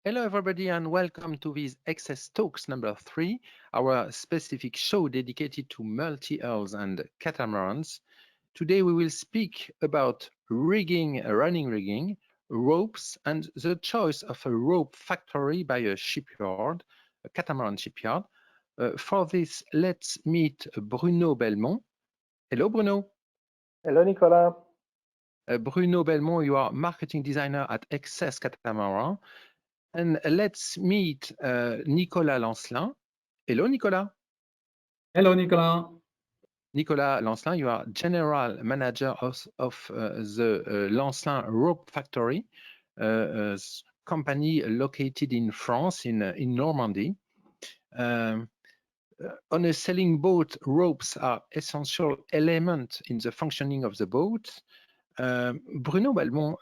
Hello, everybody, and welcome to this XS Talks number 3, our specific show dedicated to multi-hulls and catamarans. Today, we will speak about rigging, running rigging, ropes, and the choice of a rope factory by a shipyard, a catamaran shipyard. For this, let's meet Bruno Belmont. Hello, Bruno. Hello, Nicolas. Bruno Belmont, you are marketing designer at XS Catamaran. And let's meet Nicolas Lancelin. Hello, Nicolas. Hello, Nicolas. Nicolas Lancelin, you are general manager of the Lancelin Rope Factory, a company located in France, in Normandy. On a sailing boat, ropes are essential element in the functioning of the boat. Bruno Belmont,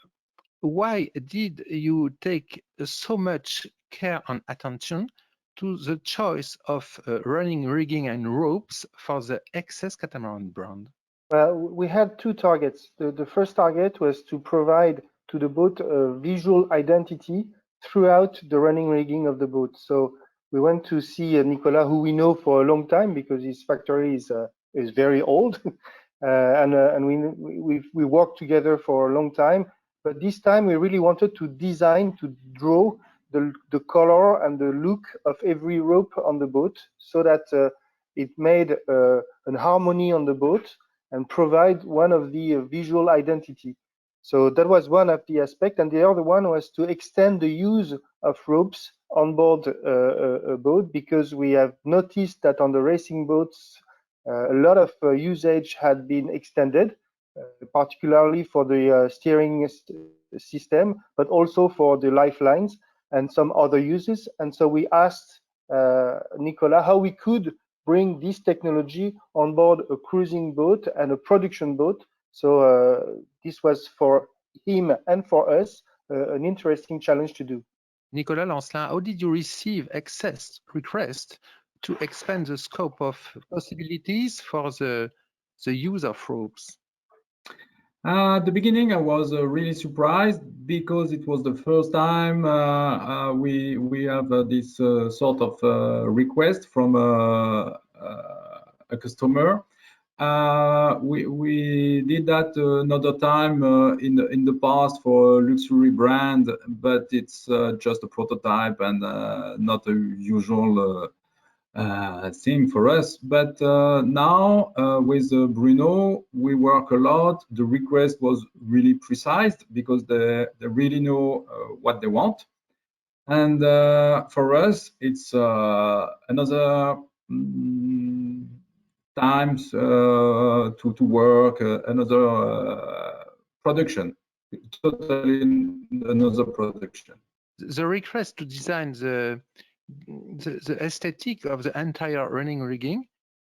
why did you take so much care and attention to the choice of running rigging and ropes for the XS Catamaran brand? Well, we had two targets. The first target was to provide to the boat a visual identity throughout the running rigging of the boat. So we went to see Nicolas, who we know for a long time because his factory is very old, and we worked together for a long time. But this time we really wanted to design, to draw the color and the look of every rope on the boat, so that it made an harmony on the boat and provide one of the visual identity. So that was one of the aspect, and the other one was to extend the use of ropes on board a boat, because we have noticed that on the racing boats a lot of usage had been extended, particularly for the steering system, but also for the lifelines and some other uses. And so we asked Nicolas how we could bring this technology on board a cruising boat and a production boat. So this was for him and for us an interesting challenge to do. Nicolas Lancelin, how did you receive access request to expand the scope of possibilities for the use of ropes? At the beginning, I was really surprised because it was the first time we have this sort of request from a customer. We did that another time in the past for a luxury brand, but it's just a prototype and not a usual thing for us. But now with Bruno, we work a lot. The request was really precise because they really know what they want. And for us, it's another times to work, another production, totally another production. The request to design the aesthetic of the entire running rigging,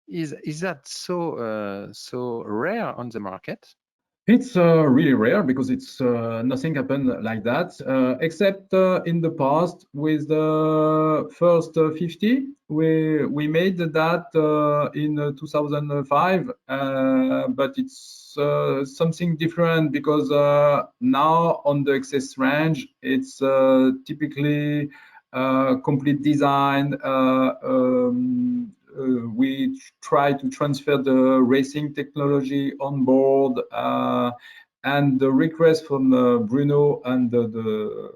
is that so rare on the market? It's really rare because it's nothing happened like that, except in the past with the first 50. We made that in 2005, but it's something different because now on the XS range, it's typically complete design. We try to transfer the racing technology on board, and the request from Bruno and the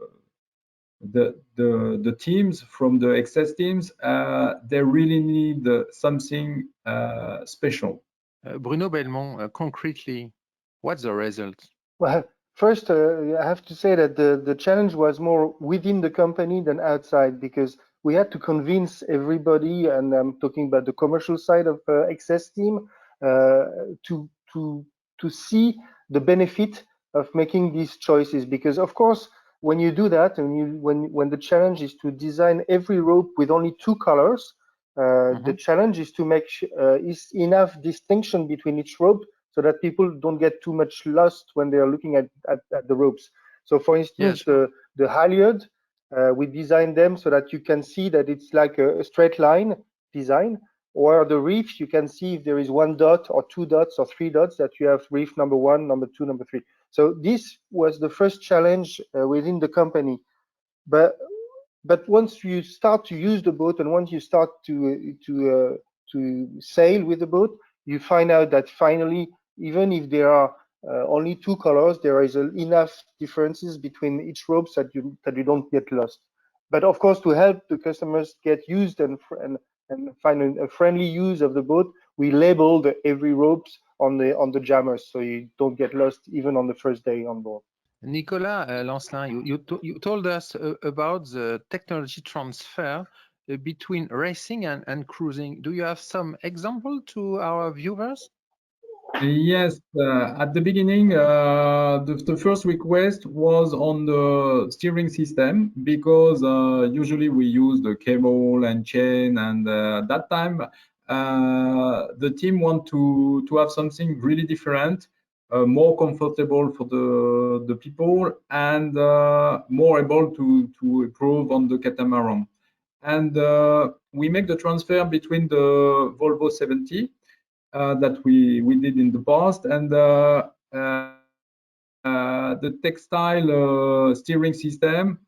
teams from the XS teams, they really need something special. Bruno Belmont, concretely, what's the result? Well, first, I have to say that the challenge was more within the company than outside, because we had to convince everybody, and I'm talking about the commercial side of XS team, to see the benefit of making these choices. Because of course, when you do that, and when the challenge is to design every rope with only two colors, the challenge is to make is enough distinction between each rope, so that people don't get too much lost when they are looking at the ropes. So for instance, yes, the halyard, we designed them so that you can see that it's like a straight line design, or the reef, you can see if there is one dot or two dots or three dots, that you have reef number 1, number 2, number 3. So this was the first challenge within the company. But but once you start to use the boat and once you start to sail with the boat, you find out that finally, even if there are only two colors, there is enough differences between each ropes that you don't get lost. But of course, to help the customers get used and find a friendly use of the boat, we labeled every ropes on the jammers, so you don't get lost even on the first day on board. Nicolas Lancelin, you told us about the technology transfer between racing and cruising. Do you have some example to our viewers? Yes, at the beginning, the first request was on the steering system because usually we use the cable and chain, and that time the team want to have something really different, more comfortable for the people, and more able to improve on the catamaran. And we make the transfer between the Volvo 70 that we did in the past, and the textile steering system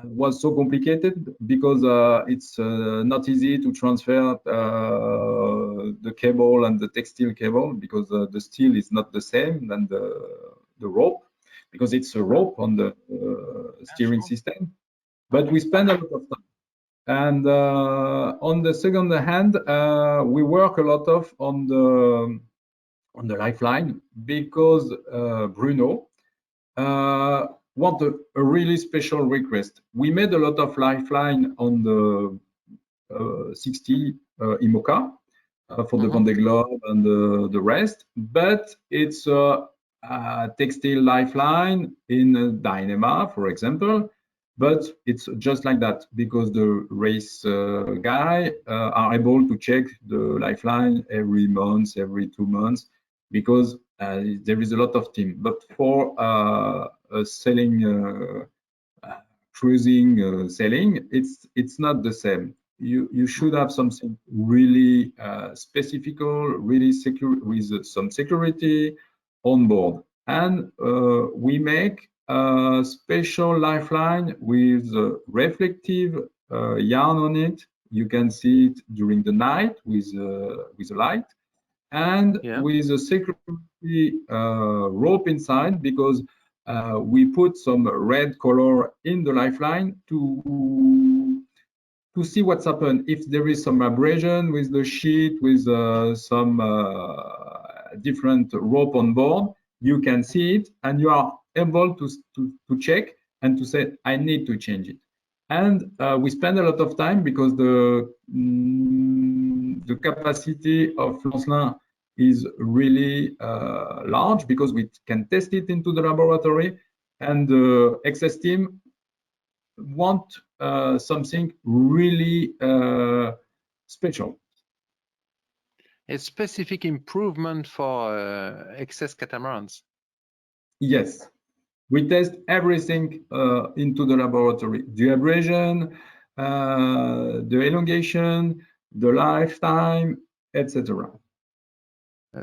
was so complicated because it's not easy to transfer the cable and the textile cable, because the steel is not the same than the rope, because it's a rope on the steering system. But we spend a lot of time. And on the second hand, we work a lot on the lifeline, because Bruno want a really special request. We made a lot of lifeline on the 60 IMOCA for the Vendée Globe and the rest, but it's a textile lifeline in Dyneema, for example. But it's just like that, because the race guy are able to check the lifeline every month, every 2 months, because there is a lot of team. But for sailing, cruising, sailing, it's not the same. You should have something really specific, really secure, with some security on board. And we make a special lifeline with reflective yarn on it. You can see it during the night with a light, and with a security rope inside, because we put some red color in the lifeline to see what's happened. If there is some abrasion with the sheet, with some different rope on board, you can see it, and you are able to check and to say, I need to change it. And we spend a lot of time, because the capacity of Lancelin is really large, because we can test it into the laboratory, and the XS team want something really special. A specific improvement for XS catamarans. Yes, we test everything into the laboratory: the abrasion, the elongation, the lifetime, etc.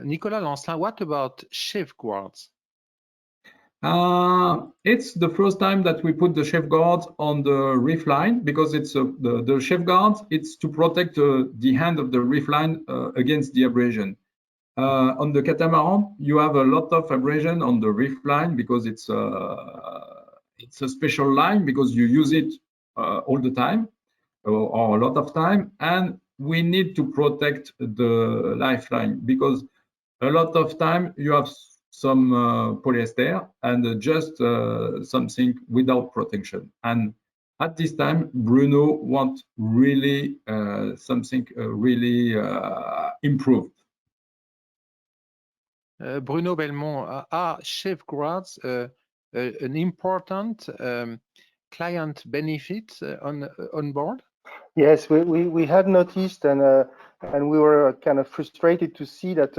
Nicolas Lancelin, what about safeguards? It's the first time that we put the safeguards on the reef line, because it's the safeguards. It's to protect the hand of the reef line against the abrasion. On the catamaran, you have a lot of abrasion on the reef line, because it's a special line, because you use it all the time, or a lot of time, and we need to protect the lifeline, because a lot of time you have some polyester and just something without protection. And at this time, Bruno wants really something really improved. Bruno Belmont, are safeguards an important client benefit on board? Yes, we had noticed, and we were kind of frustrated to see that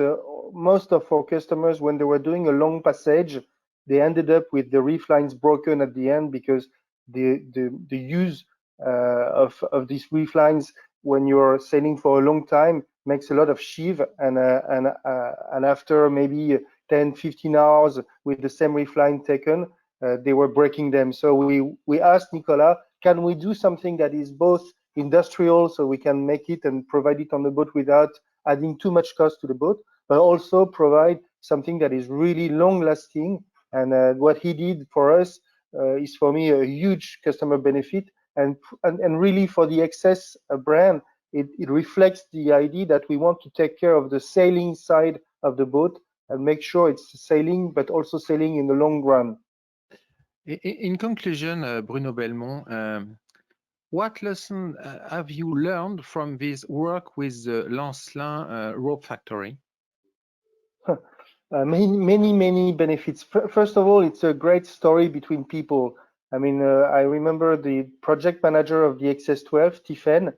most of our customers, when they were doing a long passage, they ended up with the reef lines broken at the end, because the use of these reef lines when you're sailing for a long time makes a lot of sheave, and after maybe 10-15 hours with the same reef line taken, they were breaking them. So we asked Nicolas can we do something that is both industrial, so we can make it and provide it on the boat without adding too much cost to the boat, but also provide something that is really long lasting. And what he did for us is, for me, a huge customer benefit, and really for the XS brand, it reflects the idea that we want to take care of the sailing side of the boat and make sure it's sailing, but also sailing in the long run. In conclusion, Bruno Belmont, what lesson have you learned from this work with the Lancelin rope factory? Many benefits. First of all, it's a great story between people. I mean, I remember the project manager of the XS12, Tiffen,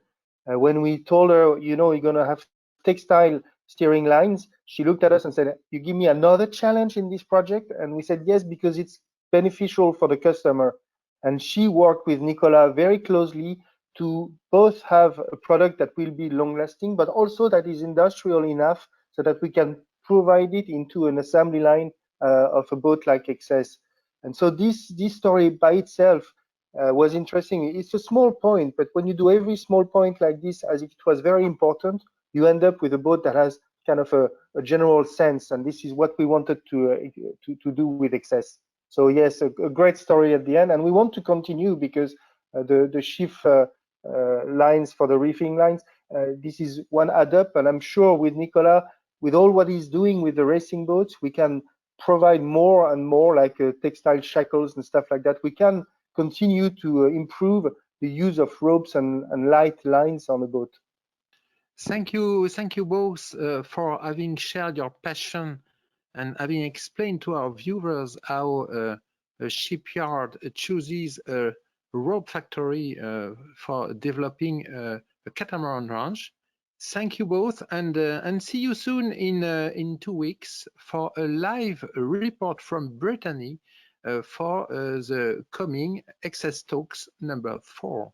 when we told her, you know, you're going to have textile steering lines, she looked at us and said, you give me another challenge in this project? And we said, yes, because it's beneficial for the customer. And she worked with Nicolas very closely to both have a product that will be long lasting, but also that is industrial enough so that we can provide it into an assembly line of a boat like XS. And so this story by itself was interesting. It's a small point, but when you do every small point like this as if it was very important, you end up with a boat that has kind of a general sense. And this is what we wanted to do with XS. So yes, a great story at the end, and we want to continue because the sheaf lines for the reefing lines, this is one add up, and I'm sure with Nicolas, with all what he's doing with the racing boats, we can provide more and more, like textile shackles and stuff like that. We can continue to improve the use of ropes and light lines on the boat. Thank you both for having shared your passion and having explained to our viewers how a shipyard chooses a rope factory for developing a catamaran ranch. Thank you both, and see you soon in 2 weeks for a live report from Brittany for the coming XS Talks number 4.